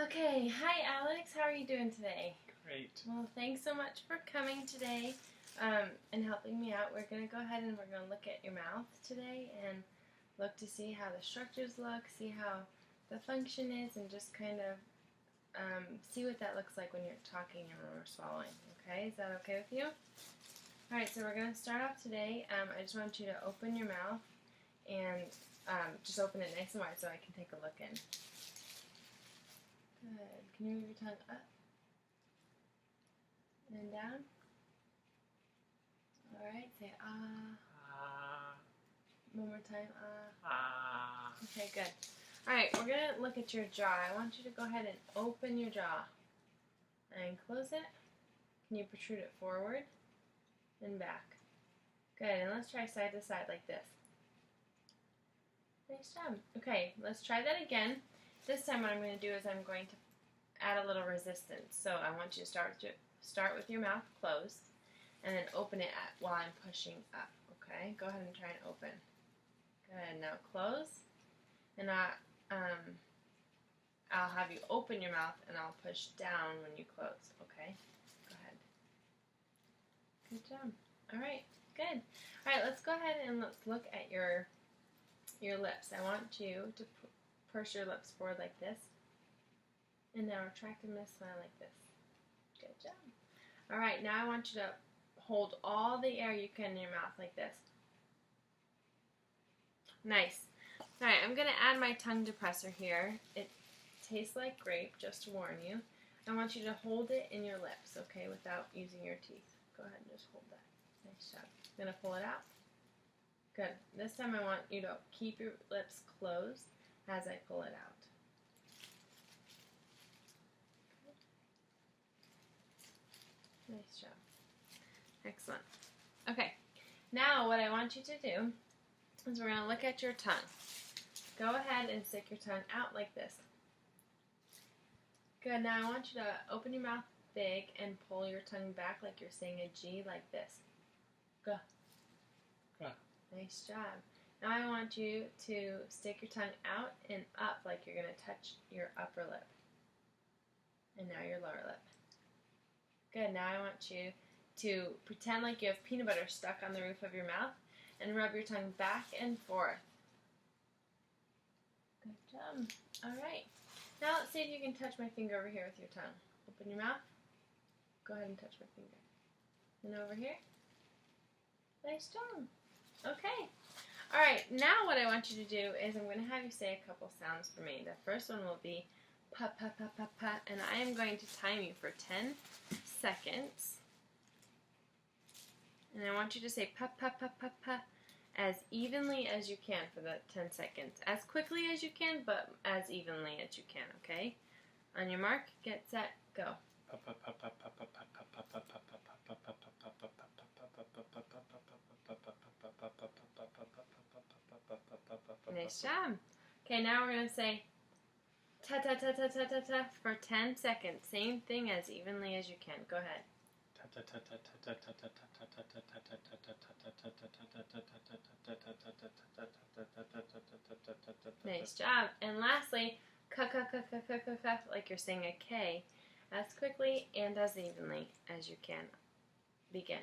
Okay, hi Alex, how are you doing today? Great. Well, thanks so much for coming today and helping me out. We're going to go ahead and we're going to look at your mouth today and look to see how the structures look, see how the function is, and just kind of see what that looks like when you're talking and when we're swallowing. Okay, is that okay with you? Alright, so we're going to start off today. I just want you to open your mouth and just open it nice and wide so I can take a look in. Good. Can you move your tongue up and down? Alright, say ah. Ah. One more time, ah. Ah. Okay, good. Alright, we're going to look at your jaw. I want you to go ahead and open your jaw and close it. Can you protrude it forward and back? Good, and let's try side to side like this. Nice job. Okay, let's try that again. This time what I'm going to do is I'm going to add a little resistance. So I want you to start with your mouth closed and then open it while I'm pushing up. Okay, go ahead and try and open. Good, now close. And I'll have you open your mouth and I'll push down when you close. Okay, go ahead. Good job. Alright, good. Alright, let's go ahead and let's look at your lips. I want you to purse your lips forward like this. And now attractiveness, smile like this. Good job. Alright, now I want you to hold all the air you can in your mouth like this. Nice. Alright, I'm going to add my tongue depressor here. It tastes like grape, just to warn you. I want you to hold it in your lips, okay, without using your teeth. Go ahead and just hold that. Nice job. I'm going to pull it out. Good. This time I want you to keep your lips closed as I pull it out. Nice job. Excellent. Okay. Now what I want you to do is we're going to look at your tongue. Go ahead and stick your tongue out like this. Good. Now I want you to open your mouth big and pull your tongue back like you're saying a G like this. Go. Go. Nice job. Now I want you to stick your tongue out and up like you're going to touch your upper lip. And now your lower lip. Good. Now I want you to pretend like you have peanut butter stuck on the roof of your mouth and rub your tongue back and forth. Good job. Alright. Now let's see if you can touch my finger over here with your tongue. Open your mouth. Go ahead and touch my finger. And over here. Nice job. Okay. Alright, now what I want you to do is I'm going to have you say a couple sounds for me. The first one will be pa pa pa pa pa, and I am going to time you for 10 seconds. And I want you to say pa pa pa pa pa as evenly as you can for the 10 seconds. As quickly as you can, but as evenly as you can, okay? On your mark, get set, go. Nice job. Okay, now we're going to say ta ta ta ta ta ta ta for 10 seconds. Same thing as evenly as you can. Go ahead. Nice job. And lastly, ka ka ka ka ka ka ka, like you're saying a K, as quickly and as evenly as you can. Begin.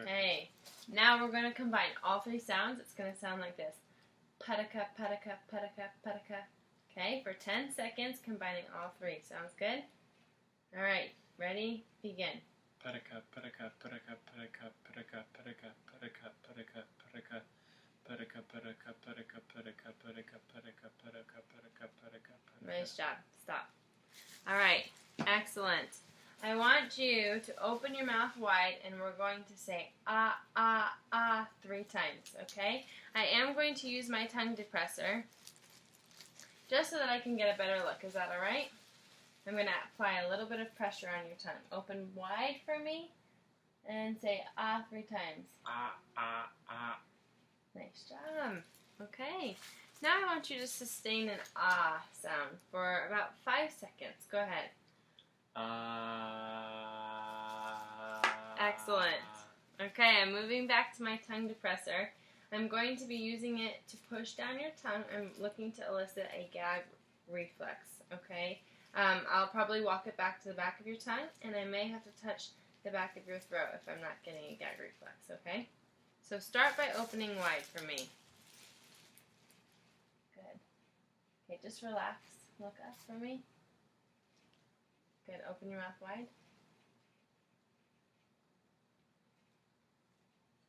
Okay, now we're going to combine all three sounds. It's going to sound like this. Padaka, padaka, padaka, padaka. Okay, for 10 seconds, combining all three. Sounds good? Alright, ready? Begin. Padaka, padaka, padaka, padaka, padaka, padaka, padaka, padaka, padaka. Padaka, padaka, padaka, padaka, padaka, padaka, padaka, padaka, padaka. Nice job. Stop. Alright, excellent. I want you to open your mouth wide and we're going to say ah, ah, ah 3 times, okay? I am going to use my tongue depressor just so that I can get a better look. Is that alright? I'm going to apply a little bit of pressure on your tongue. Open wide for me and say ah 3 times. Ah, ah, ah. Nice job. Okay. Now I want you to sustain an ah sound for about 5 seconds. Go ahead. Excellent. Okay, I'm moving back to my tongue depressor. I'm going to be using it to push down your tongue. I'm looking to elicit a gag reflex, okay? I'll probably walk it back to the back of your tongue, and I may have to touch the back of your throat if I'm not getting a gag reflex, okay? So start by opening wide for me. Good. Okay, just relax. Look up for me. Good. Open your mouth wide.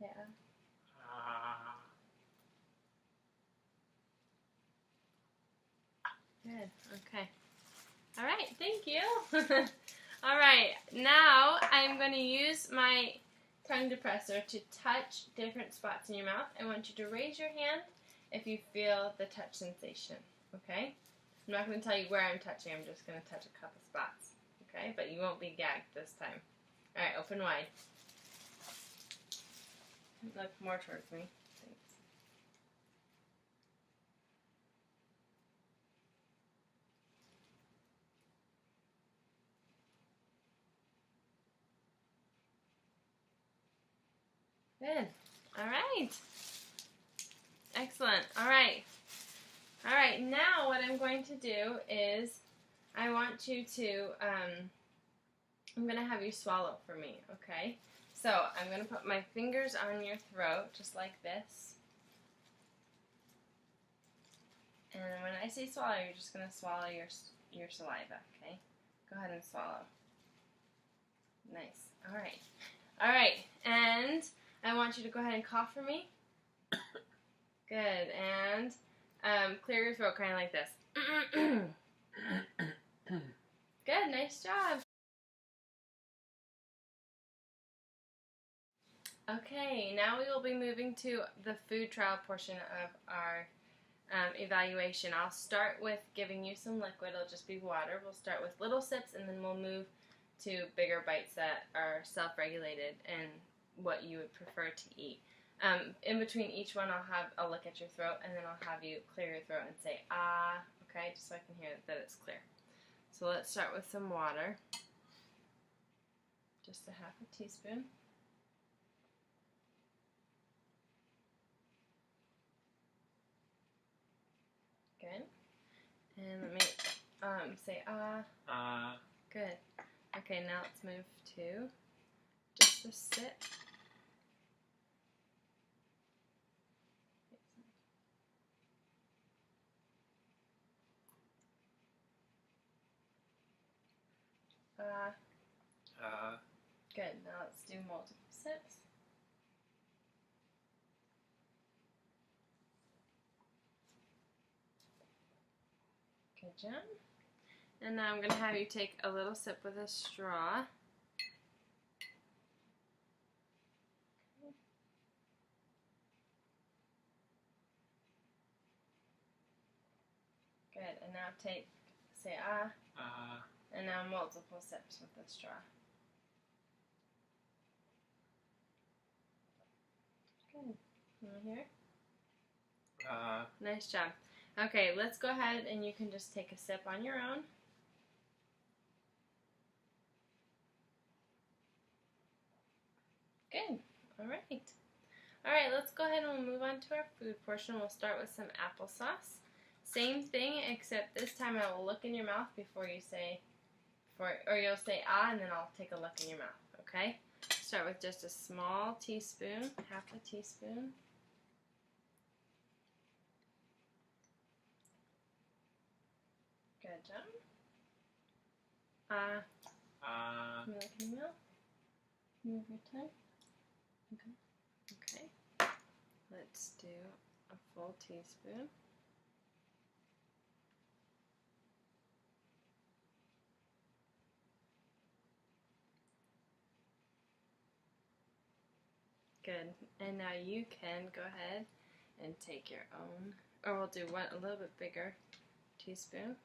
Yeah. Good. Okay. All right. Thank you. All right. Now I'm going to use my tongue depressor to touch different spots in your mouth. I want you to raise your hand if you feel the touch sensation. Okay? I'm not going to tell you where I'm touching. I'm just going to touch a couple spots. Okay? But you won't be gagged this time. All right. Open wide. Look more towards me. Thanks. Good. All right. Excellent. All right. All right. Now what I'm going to do is I want you to, I'm going to have you swallow for me, okay? So I'm going to put my fingers on your throat just like this. And when I say swallow, you're just going to swallow your saliva, okay? Go ahead and swallow. Nice. All right. All right. And I want you to go ahead and cough for me. Good. And clear your throat kind of like this. Good. Nice job. Okay. Now we will be moving to the food trial portion of our evaluation. I'll start with giving you some liquid. It'll just be water. We'll start with little sips and then we'll move to bigger bites that are self-regulated and what you would prefer to eat. In between each one I'll look at your throat and then I'll have you clear your throat and say ah, okay, just so I can hear that it's clear. So let's start with some water. Just a half a teaspoon. Good. And let me say ah. Good. Okay, now let's move to just a sip. Good. Now let's do multiple sips. Good job. And now I'm going to have you take a little sip with a straw. Good. And now say ah. And now multiple sips with the straw. Good. Here. Nice job. Okay, let's go ahead and you can just take a sip on your own. Good. All right. All right, let's go ahead and we'll move on to our food portion. We'll start with some applesauce. Same thing, except this time I will look in your mouth before you say, or you'll say ah, and then I'll take a look in your mouth, okay? Start with just a small teaspoon, half a teaspoon. Good job. Can you look in your mouth? Move your tongue. Okay. Okay. Let's do a full teaspoon. Good. And now you can go ahead and take your own, or we'll do one a little bit bigger teaspoon.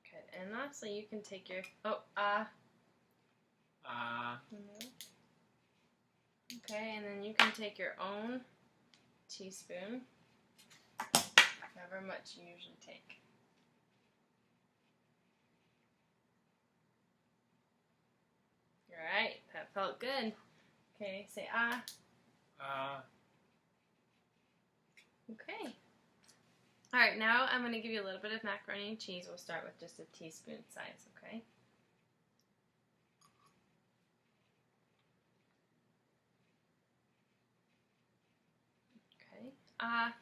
Good. And lastly, you can take your Okay, and then you can take your own teaspoon, however much you usually take. felt good. Okay, say ah. Okay. Alright, now I'm going to give you a little bit of macaroni and cheese. We'll start with just a teaspoon size, okay? Okay. Okay.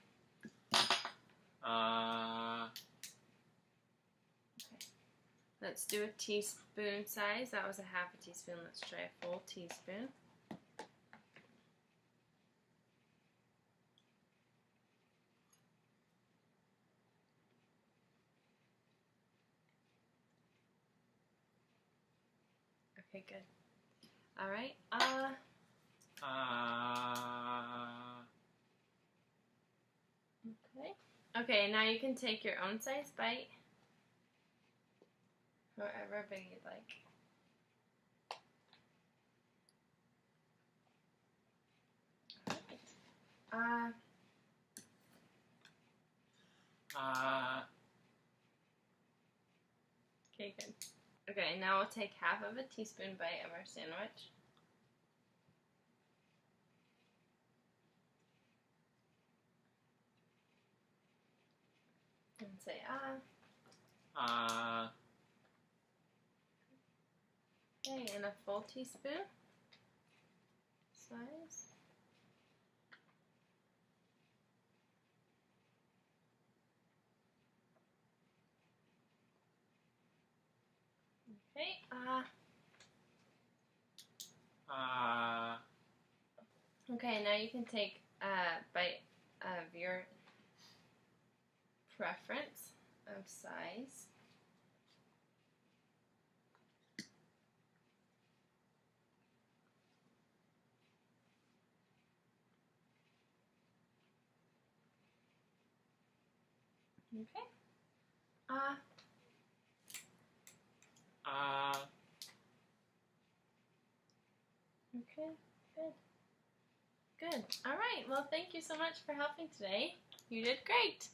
Let's do a teaspoon size. That was a half a teaspoon. Let's try a full teaspoon. Okay, good. All right. Okay. Okay, now you can take your own size bite. However big you'd like. All right. Okay, good. Okay, now we'll take half of a teaspoon bite of our sandwich. And say ah. Okay, and a full teaspoon size. Okay, okay, now you can take a bite of your preference of size. Okay. Okay, good. Good. All right. Well, thank you so much for helping today. You did great.